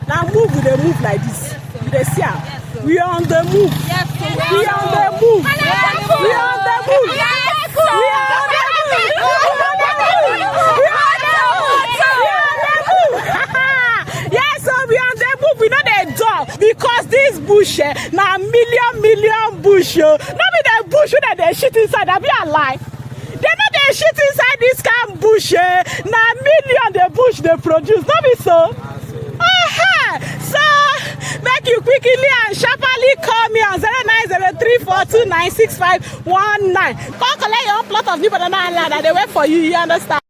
Now move, they move like this. You dey see am? We are on the move. Yes, We are on the move. We are on the move. We are on the move. We are on the move. Yes, so we are on the move. We know the door because this bush na million bush. No be the bush that they shit inside. That be a lie. They know they shit inside this kind of bush. Na million the bush they produce. No be so. So make you quickly and sharply call me on 0903429659. Come collect your own plot of new Banana Highland and they wait for you. You understand?